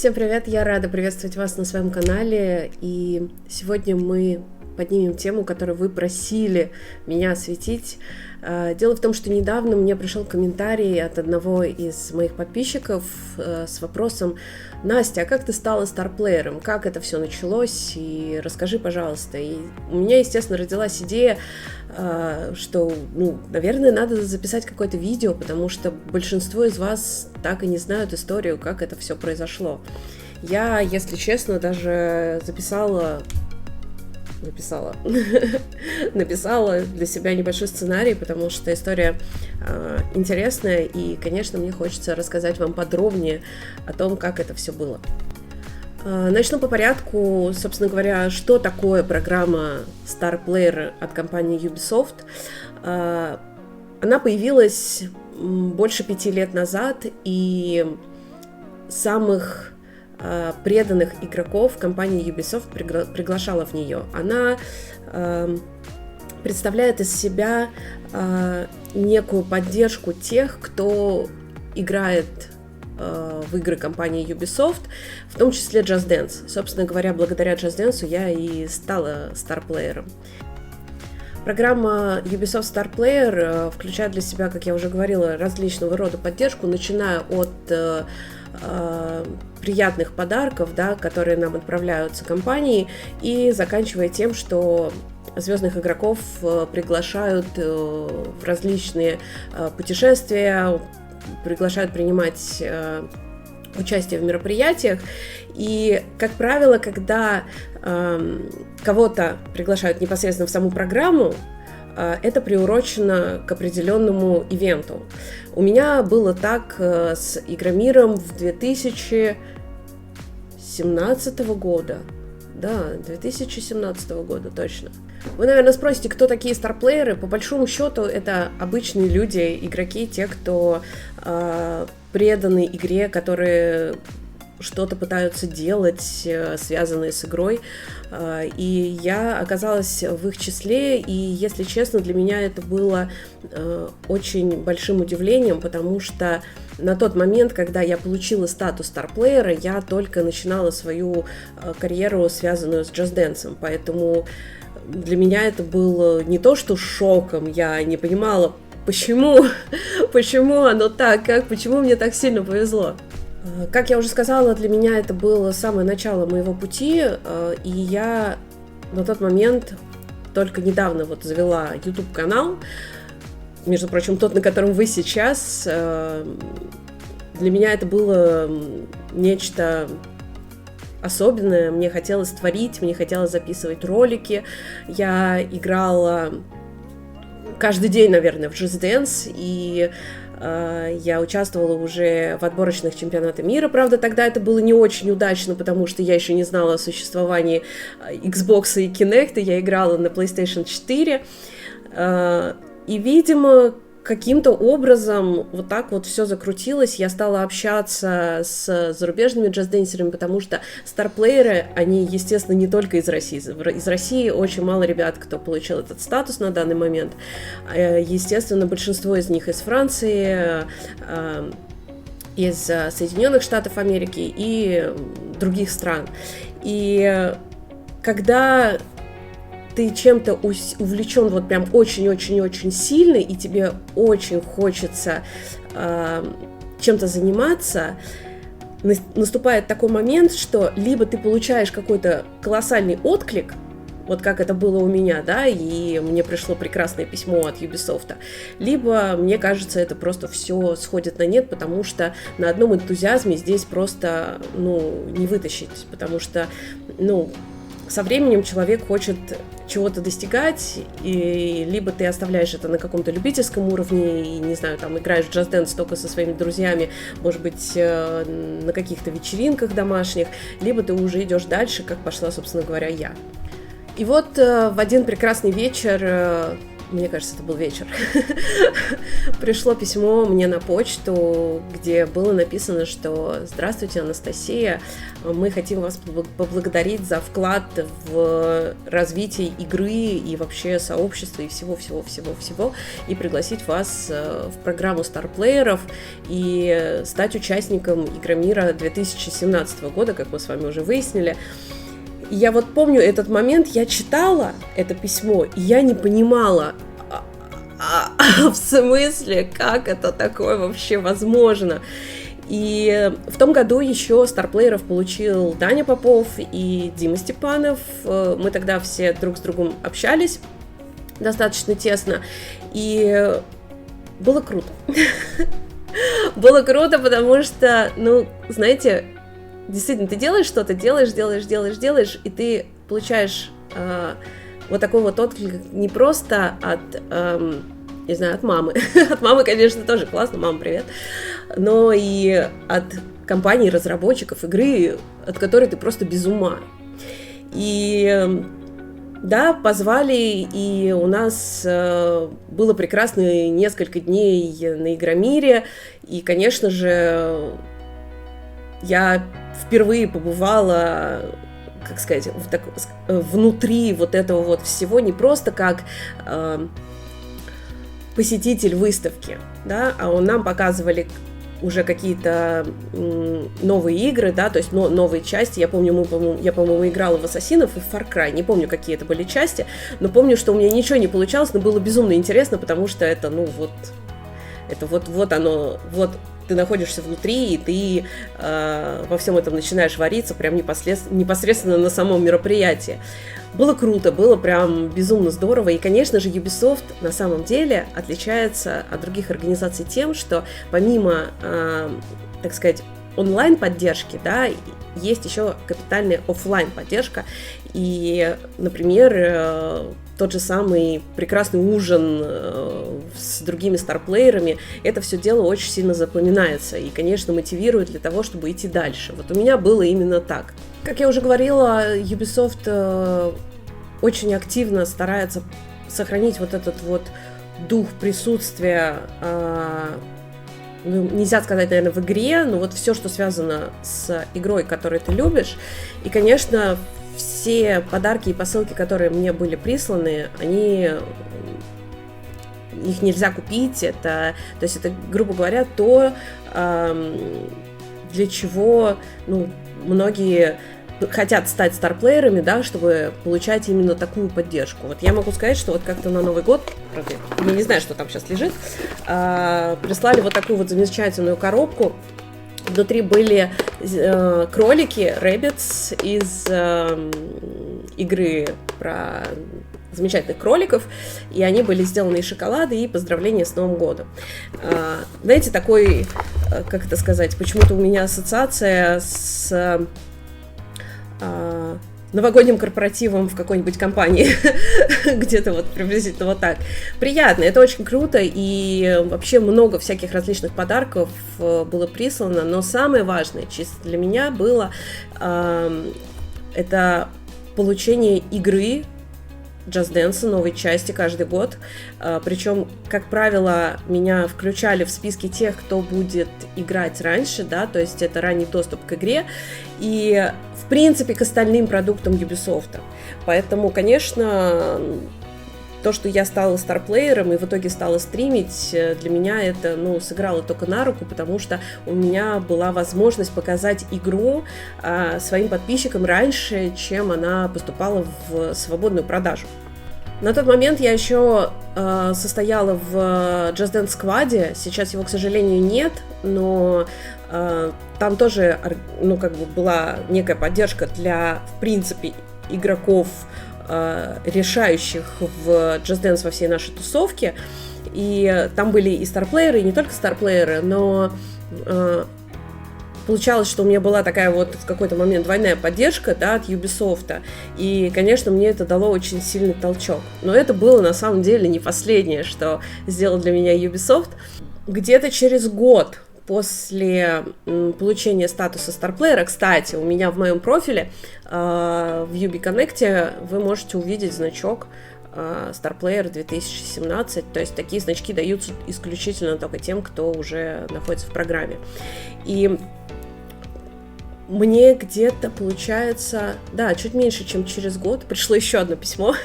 Всем привет, я рада приветствовать вас на своем канале, и сегодня мы поднимем тему, которую вы просили меня осветить. Дело в том, что недавно мне пришел комментарий от одного из моих подписчиков с вопросом: Настя, а как ты стала старплеером? Как это все началось? И расскажи, пожалуйста. И у меня, естественно, родилась идея, что, наверное, надо записать какое-то видео, потому что большинство из вас так и не знают историю, как это все произошло. Я, если честно, даже написала для себя небольшой сценарий, потому что история интересная, и, конечно, мне хочется рассказать вам подробнее о том, как это все было. Начну по порядку. Собственно говоря, что такое программа StarPlayer от компании Ubisoft? Она появилась больше 5 лет назад, и самых преданных игроков компания Ubisoft приглашала в нее. Она представляет из себя некую поддержку тех, кто играет в игры компании Ubisoft, в том числе Just Dance. Собственно говоря, благодаря Just Dance я и стала старплеером. Программа Ubisoft StarPlayer включает для себя, как я уже говорила, различного рода поддержку, начиная от приятных подарков, которые нам отправляются компанией, и заканчивая тем, что звездных игроков приглашают в различные путешествия, приглашают принимать участие в мероприятиях. И, как правило, когда кого-то приглашают непосредственно в саму программу, это приурочено к определенному ивенту. У меня было так с Игромиром в 2017 года. Да, 2017 года, точно. Вы, наверное, спросите, кто такие старплееры? По большому счету, это обычные люди, игроки, те, кто преданы игре, которые что-то пытаются делать, связанное с игрой, и я оказалась в их числе, и, если честно, для меня это было очень большим удивлением, потому что на тот момент, когда я получила статус старплеера, я только начинала свою карьеру, связанную с Just Dance, поэтому для меня это было не то что шоком, я не понимала, почему оно так, почему мне так сильно повезло. Как я уже сказала, для меня это было самое начало моего пути, и я на тот момент только недавно завела YouTube-канал, между прочим, тот, на котором вы сейчас. Для меня это было нечто особенное, мне хотелось творить, мне хотелось записывать ролики, я играла каждый день, наверное, в Just Dance, и я участвовала уже в отборочных чемпионатах мира, правда, тогда это было не очень удачно, потому что я еще не знала о существовании Xbox и Kinect, и я играла на PlayStation 4, и, видимо, каким-то образом вот так вот все закрутилось, я стала общаться с зарубежными джаз-денсерами, потому что старплееры, они, естественно, не только из России. Из России очень мало ребят, кто получил этот статус на данный момент. Естественно, большинство из них из Франции, из Соединенных Штатов Америки и других стран. И когда ты чем-то увлечен прям очень-очень-очень сильно, и тебе очень хочется чем-то заниматься, наступает такой момент, что либо ты получаешь какой-то колоссальный отклик, вот как это было у меня, и мне пришло прекрасное письмо от Ubisoft, либо, мне кажется, это просто все сходит на нет, потому что на одном энтузиазме здесь просто, не вытащить, потому что, со временем человек хочет чего-то достигать, и либо ты оставляешь это на каком-то любительском уровне, и, не знаю, играешь в Just Dance только со своими друзьями, может быть, на каких-то вечеринках домашних, либо ты уже идешь дальше, как пошла, собственно говоря, я. И в один прекрасный вечер, мне кажется, это был вечер, пришло письмо мне на почту, где было написано, что «Здравствуйте, Анастасия, мы хотим вас поблагодарить за вклад в развитие игры и вообще сообщества и всего-всего-всего-всего, и пригласить вас в программу старплееров и стать участником Игромира 2017 года, как мы с вами уже выяснили». И я вот помню этот момент, я читала это письмо, и я не понимала, в смысле, как это такое вообще возможно? И в том году еще старплееров получил Даня Попов и Дима Степанов. Мы тогда все друг с другом общались достаточно тесно, и было круто. Было круто, потому что, ну, знаете, действительно, ты делаешь что-то, делаешь, и ты получаешь вот такой вот отклик не просто от, не знаю, от мамы. От мамы, конечно, тоже классно, мама, привет. Но и от компаний, разработчиков игры, от которой ты просто без ума. И да, позвали, и у нас было прекрасные несколько дней на Игромире, и, конечно же, я впервые побывала, как сказать, внутри вот этого вот всего, не просто как посетитель выставки, да, а нам показывали уже какие-то новые игры, да, то есть новые части. Я помню, я, по-моему, играла в Ассасинов и в Far Cry, не помню, какие это были части, но помню, что у меня ничего не получалось, но было безумно интересно, потому что это, ну, вот оно, вот ты находишься внутри, и ты во всем этом начинаешь вариться прям непосредственно на самом мероприятии. Было круто, было прям безумно здорово, и, конечно же, Ubisoft на самом деле отличается от других организаций тем, что помимо, так сказать, онлайн-поддержки, да, есть еще капитальная офлайн-поддержка, и, например, тот же самый прекрасный ужин с другими старплеерами, это все дело очень сильно запоминается и, конечно, мотивирует для того, чтобы идти дальше. Вот у меня было именно так. Как я уже говорила, Ubisoft очень активно старается сохранить вот этот вот дух присутствия, ну, нельзя сказать, наверное, в игре, но вот все, что связано с игрой, которую ты любишь. И, конечно, все подарки и посылки, которые мне были присланы, их нельзя купить. То есть это, грубо говоря, то, для чего, ну, многие хотят стать старплеерами, да, чтобы получать именно такую поддержку. Вот я могу сказать, что вот как-то на Новый год, правда, я не знаю, что там сейчас лежит, прислали вот такую вот замечательную коробку. Внутри были кролики, rabbits из игры про замечательных кроликов, и они были сделаны из шоколада, и поздравления с Новым годом. Знаете, такой, как это сказать, почему-то у меня ассоциация с новогодним корпоративом в какой-нибудь компании, где-то вот приблизительно вот так. Приятно, это очень круто, и вообще много всяких различных подарков было прислано, но самое важное чисто для меня было это получение игры Just Dance, новой части каждый год. Причем, как правило, меня включали в списки тех, кто будет играть раньше, да, то есть это ранний доступ к игре и, в принципе, к остальным продуктам Ubisoft. Поэтому, конечно, то, что я стала старплеером и в итоге стала стримить, для меня это, ну, сыграло только на руку, потому что у меня была возможность показать игру своим подписчикам раньше, чем она поступала в свободную продажу. На тот момент я еще состояла в Just Dance Squad, сейчас его, к сожалению, нет, но там тоже, ну, как бы была некая поддержка для, в принципе, игроков, решающих в Just Dance во всей нашей тусовке, и там были и старплееры, и не только старплееры, но получалось, что у меня была такая вот в какой-то момент двойная поддержка, да, от Ubisoft, и, конечно, мне это дало очень сильный толчок. Но это было на самом деле не последнее, что сделал для меня Ubisoft. Где-то через год после получения статуса старплеера, кстати, у меня в моем профиле в Ubi Connect вы можете увидеть значок StarPlayer 2017, то есть такие значки даются исключительно только тем, кто уже находится в программе. И мне где-то, получается, чуть меньше, чем через год пришло еще одно письмо,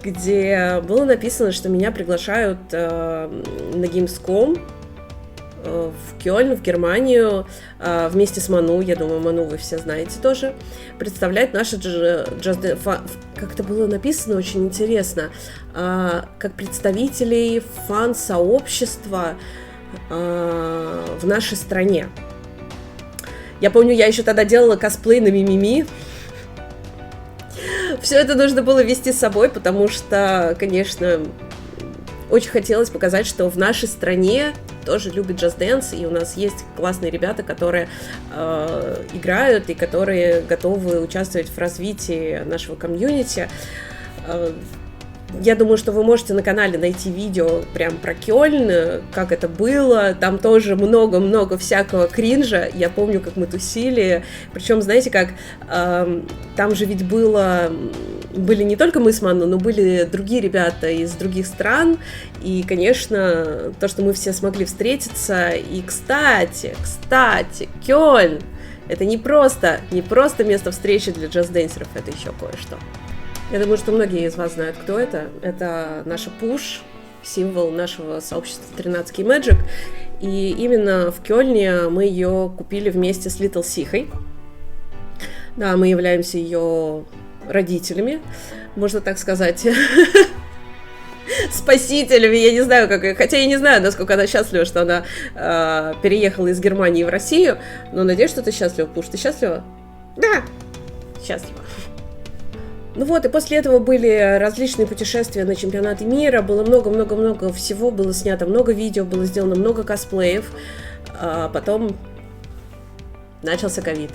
где было написано, что меня приглашают на Gamescom в Кёльн, в Германию, вместе с Ману, я думаю, Ману вы все знаете тоже, представлять наши как это было написано, очень интересно, как представителей фан-сообщества в нашей стране. Я помню, я еще тогда делала косплей на Мимими. Все это нужно было вести с собой, потому что, конечно, очень хотелось показать, что в нашей стране тоже любят джаз-дэнс, и у нас есть классные ребята, которые играют и которые готовы участвовать в развитии нашего комьюнити. Я думаю, что вы можете на канале найти видео прям про Кёльн, как это было. Там тоже много-много всякого кринжа. Я помню, как мы тусили. Причем, знаете, как там же ведь были не только мы с Ману, но были другие ребята из других стран. И, конечно, то, что мы все смогли встретиться. И, кстати, Кёльн — это не просто место встречи для джаз-дэнсеров, это еще кое-что. Я думаю, что многие из вас знают, кто это. Это наша Push, символ нашего сообщества 13 Key Magic. И именно в Кёльне мы ее купили вместе с Little Сихой. Да, мы являемся ее родителями, можно так сказать. Спасителями, я не знаю, хотя я не знаю, насколько она счастлива, что она переехала из Германии в Россию, но надеюсь, что ты счастлива, Пуш. Ты счастлива? Да, счастлива. Ну вот, и после этого были различные путешествия на чемпионаты мира, было много-много-много всего, было снято много видео, было сделано много косплеев, а потом начался ковид.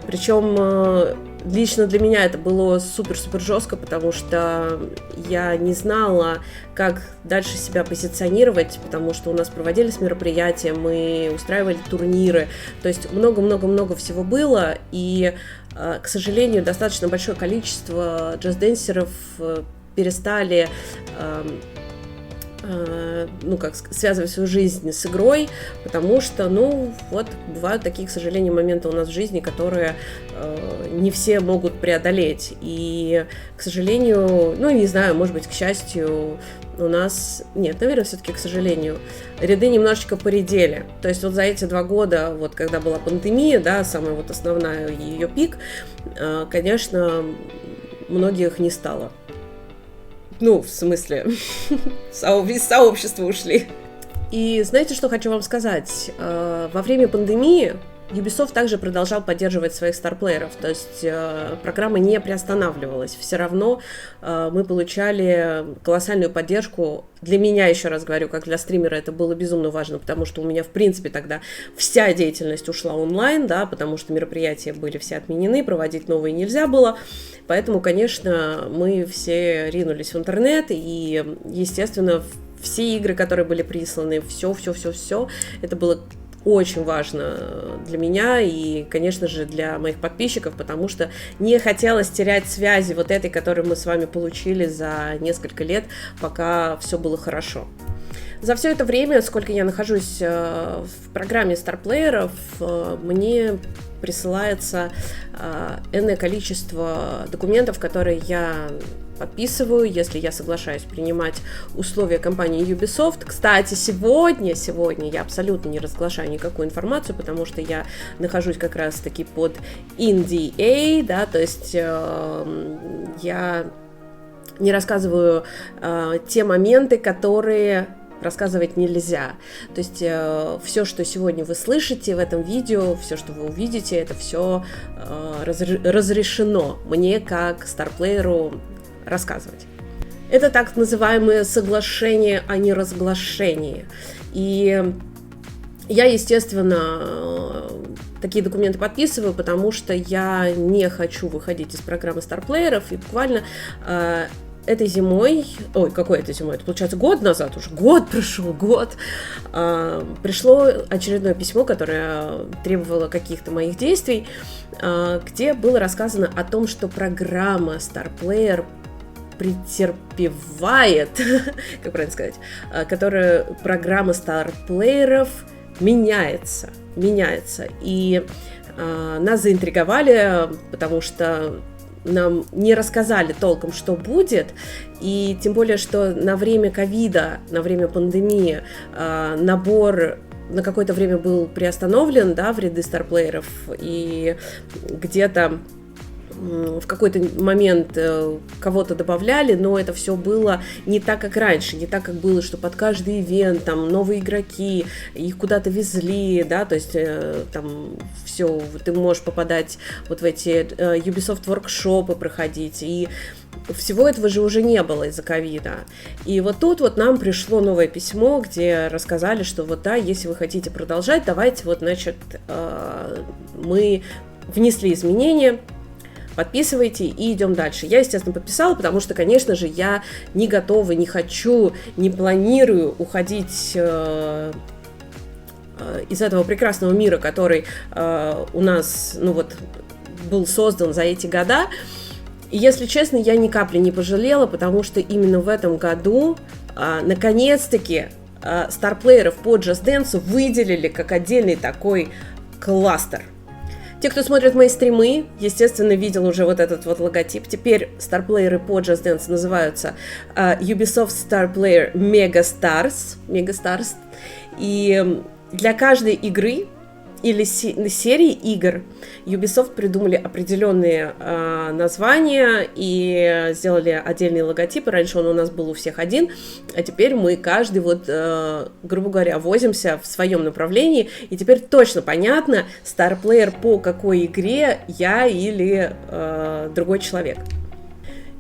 Причем лично для меня это было супер-супер жестко, потому что я не знала, как дальше себя позиционировать, потому что у нас проводились мероприятия, мы устраивали турниры, то есть много-много-много всего было, и, к сожалению, достаточно большое количество джаз-дэнсеров перестали связывать свою жизнь с игрой, потому что, бывают такие, к сожалению, моменты у нас в жизни, которые не все могут преодолеть. И, к сожалению, не знаю, может быть, к счастью, у нас... Нет, наверное, все-таки, к сожалению, ряды немножечко поредели. То есть вот за эти 2 года, вот когда была пандемия, да, самая вот основная ее пик, конечно, многих не стало. В смысле, из сообщества ушли. И знаете, что хочу вам сказать? Во время пандемии Ubisoft также продолжал поддерживать своих старплееров, то есть программа не приостанавливалась. Все равно мы получали колоссальную поддержку. Для меня, еще раз говорю, как для стримера, это было безумно важно, потому что у меня, в принципе, тогда вся деятельность ушла онлайн, да, потому что мероприятия были все отменены, проводить новые нельзя было. Поэтому, конечно, мы все ринулись в интернет, и, естественно, все игры, которые были присланы, все, это было очень важно для меня и, конечно же, для моих подписчиков, потому что не хотелось терять связи вот этой, которую мы с вами получили за несколько лет, пока все было хорошо. За все это время, сколько я нахожусь в программе старплееров, мне присылается энное количество документов, которые я подписываю, если я соглашаюсь принимать условия компании Ubisoft. Кстати, сегодня я абсолютно не разглашаю никакую информацию, потому что я нахожусь как раз-таки под NDA, да, то есть я не рассказываю те моменты, которые рассказывать нельзя. То есть все, что сегодня вы слышите в этом видео, все, что вы увидите, это все разрешено мне как старплееру рассказывать. Это так называемое соглашение о неразглашении. И я, естественно, такие документы подписываю, потому что я не хочу выходить из программы старплееров, и буквально этой зимой, какой это зимой, это получается год назад уже, прошел год, пришло очередное письмо, которое требовало каких-то моих действий, где было рассказано о том, что программа StarPlayer претерпевает, как правильно сказать, которая программа старплееров меняется. И нас заинтриговали, потому что нам не рассказали толком, что будет, и тем более, что на время ковида, на время пандемии набор на какое-то время был приостановлен, да, в ряды старплееров, и где-то в какой-то момент кого-то добавляли, но это все было не так, как раньше, не так, как было, что под каждый ивент там новые игроки, их куда-то везли, да, то есть там все, ты можешь попадать вот в эти Ubisoft воркшопы проходить, и всего этого же уже не было из-за ковида. И вот тут вот нам пришло новое письмо, где рассказали, что вот да, если вы хотите продолжать, давайте вот, значит, мы внесли изменения, подписывайте и идем дальше. Я, естественно, подписала, потому что, конечно же, я не готова, не хочу, не планирую уходить из этого прекрасного мира, который у нас, ну вот, был создан за эти года. И, если честно, я ни капли не пожалела, потому что именно в этом году, наконец-таки, старплееров по Just Dance выделили как отдельный такой кластер. Те, кто смотрит мои стримы, естественно, видел уже вот этот вот логотип. Теперь старплееры по Just Dance называются Ubisoft Star Player Mega Stars. И для каждой игры или серии игр Ubisoft придумали определенные названия и сделали отдельные логотипы. Раньше он у нас был у всех один, а теперь мы каждый, вот, грубо говоря, возимся в своем направлении, и теперь точно понятно, старплеер по какой игре я или другой человек.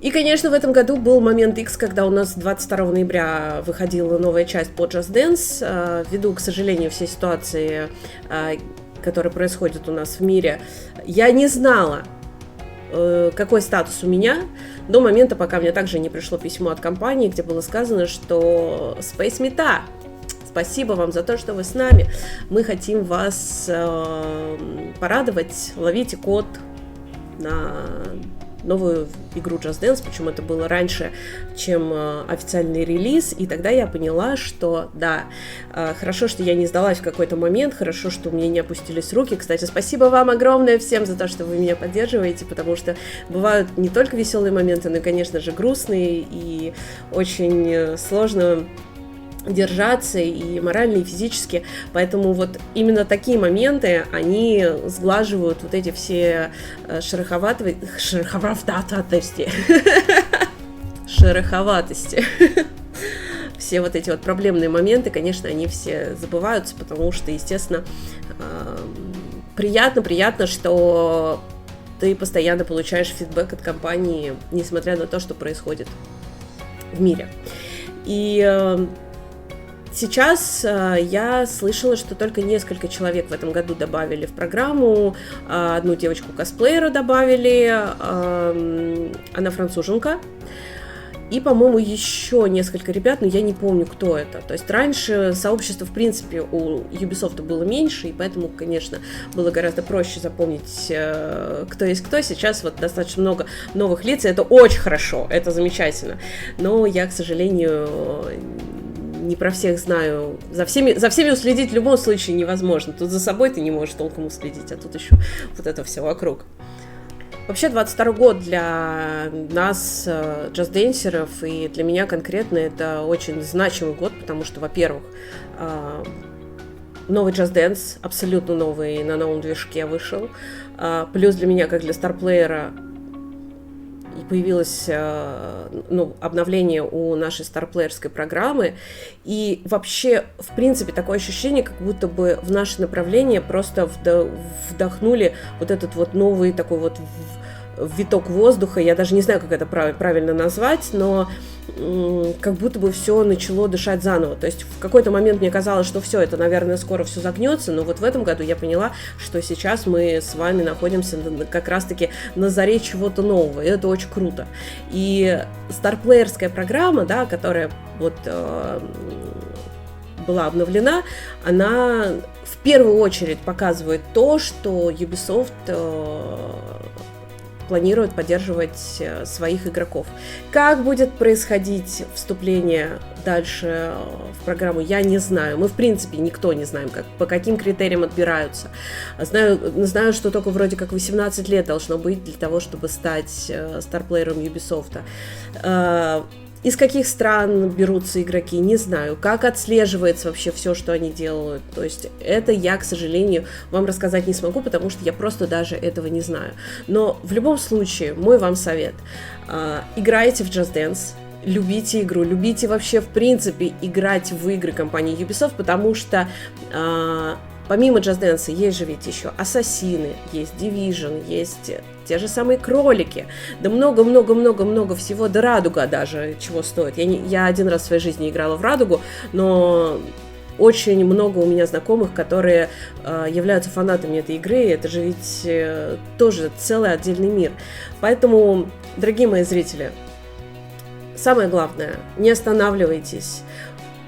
И, конечно, в этом году был момент X, когда у нас 22 ноября выходила новая часть по Just Dance. Ввиду, к сожалению, всей ситуации, которая происходит у нас в мире, я не знала, какой статус у меня до момента, пока мне также не пришло письмо от компании, где было сказано, что Space Meta, спасибо вам за то, что вы с нами. Мы хотим вас порадовать, ловите код на новую игру Just Dance, причем это было раньше, чем официальный релиз, и тогда я поняла, что да, хорошо, что я не сдалась в какой-то момент, хорошо, что у меня не опустились руки. Кстати, спасибо вам огромное всем за то, что вы меня поддерживаете, потому что бывают не только веселые моменты, но и, конечно же, грустные, и очень сложно держаться и морально, и физически, поэтому вот именно такие моменты, они сглаживают вот эти все шероховатости. Все вот эти вот проблемные моменты, конечно, они все забываются, потому что, естественно, приятно, что ты постоянно получаешь фидбэк от компании, несмотря на то, что происходит в мире. И сейчас я слышала, что только несколько человек в этом году добавили в программу, одну девочку-косплеера добавили, она француженка, и, по-моему, еще несколько ребят, но я не помню, кто это. То есть раньше сообщество, в принципе, у Ubisoft было меньше, и поэтому, конечно, было гораздо проще запомнить, кто есть кто. Сейчас вот достаточно много новых лиц, и это очень хорошо, это замечательно. Но я, к сожалению, не про всех знаю. За всеми уследить в любом случае невозможно. Тут за собой ты не можешь толком уследить, а тут еще вот это все вокруг. Вообще, 22 год для нас, джазденсеров, и для меня конкретно это очень значимый год, потому что, во-первых, новый Just Dance, абсолютно новый, на новом движке вышел. Плюс для меня, как для старплеера, появилось обновление у нашей старплеерской программы, и вообще, в принципе, такое ощущение, как будто бы в наше направление просто вдохнули вот этот вот новый такой вот виток воздуха, я даже не знаю, как это правильно назвать, но как будто бы все начало дышать заново. То есть в какой-то момент мне казалось, что все, это, наверное, скоро все загнется, но вот в этом году я поняла, что сейчас мы с вами находимся как раз-таки на заре чего-то нового, и это очень круто. И старплеерская программа, да, которая вот была обновлена, она в первую очередь показывает то, что Ubisoft планируют поддерживать своих игроков. Как будет происходить вступление дальше в программу, я не знаю. Мы, в принципе, никто не знаем, по каким критериям отбираются. Знаю, что только вроде как 18 лет должно быть для того, чтобы стать старплеером Ubisoft. Из каких стран берутся игроки, не знаю. Как отслеживается вообще все, что они делают. То есть это я, к сожалению, вам рассказать не смогу, потому что я просто даже этого не знаю. Но в любом случае, мой вам совет. Играйте в Just Dance. Любите игру, любите вообще в принципе играть в игры компании Ubisoft, потому что помимо Just Dance есть же ведь еще Ассасины, есть Division, есть те же самые кролики, да много-много-много-много всего, да Радуга даже чего стоит. Я один раз в своей жизни играла в Радугу, но очень много у меня знакомых, которые являются фанатами этой игры, это же ведь тоже целый отдельный мир. Поэтому, дорогие мои зрители, самое главное, не останавливайтесь.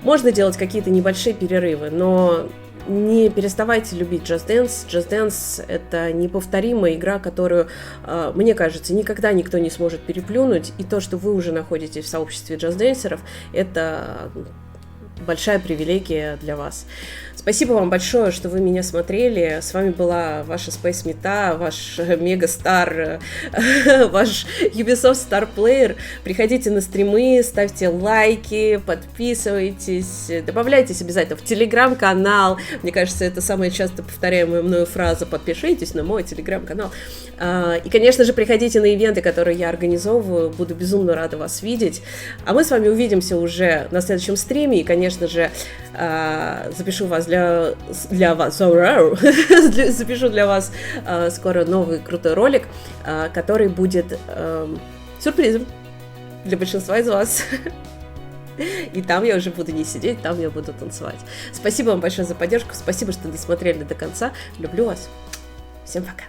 Можно делать какие-то небольшие перерывы, но не переставайте любить Just Dance. Just Dance — это неповторимая игра, которую, мне кажется, никогда никто не сможет переплюнуть. И то, что вы уже находитесь в сообществе Just Dancer'ов, это большая привилегия для вас. Спасибо вам большое, что вы меня смотрели. С вами была ваша Space Meta, ваш Мегастар, ваш Ubisoft Star Player. Приходите на стримы, ставьте лайки, подписывайтесь, добавляйтесь обязательно в Телеграм-канал. Мне кажется, это самая часто повторяемая мною фраза: подпишитесь на мой Телеграм-канал. И, конечно же, приходите на ивенты, которые я организовываю. Буду безумно рада вас видеть. А мы с вами увидимся уже на следующем стриме. И, конечно же, запишу для вас скоро новый крутой ролик, который будет сюрпризом для большинства из вас. И там я уже буду не сидеть, там я буду танцевать. Спасибо вам большое за поддержку, спасибо, что досмотрели до конца. Люблю вас. Всем пока.